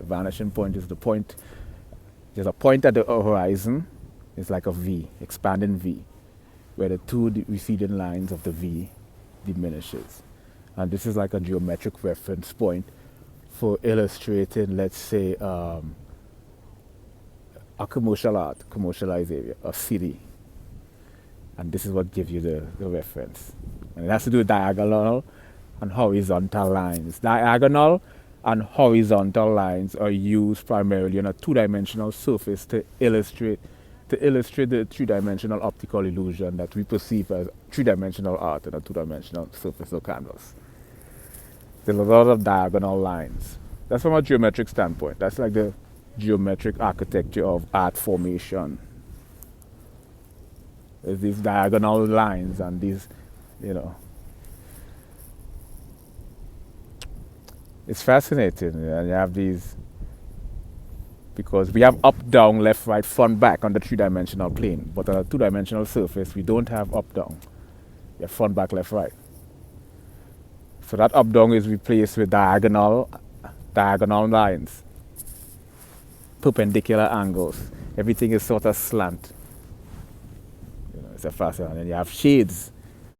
vanishing point is the point. There's a point at the horizon. It's like a V, expanding V, where the two receding lines of the V diminishes. And this is like a geometric reference point for illustrating, let's say, a commercialized area, a city. And this is what gives you the reference. And it has to do with diagonal and horizontal lines. Diagonal and horizontal lines are used primarily on a two-dimensional surface to illustrate the three-dimensional optical illusion that we perceive as three-dimensional art on a two-dimensional surface or canvas. There's a lot of diagonal lines. That's from a geometric standpoint. That's like the geometric architecture of art formation. There's these diagonal lines and these, it's fascinating. And you have these, because we have up, down, left, right, front, back on the three-dimensional plane. But on a two-dimensional surface, we don't have up, down. We have front, back, left, right. So that up, down is replaced with diagonal lines, perpendicular angles. Everything is sort of slant. It's a fascinating. And then you have shades.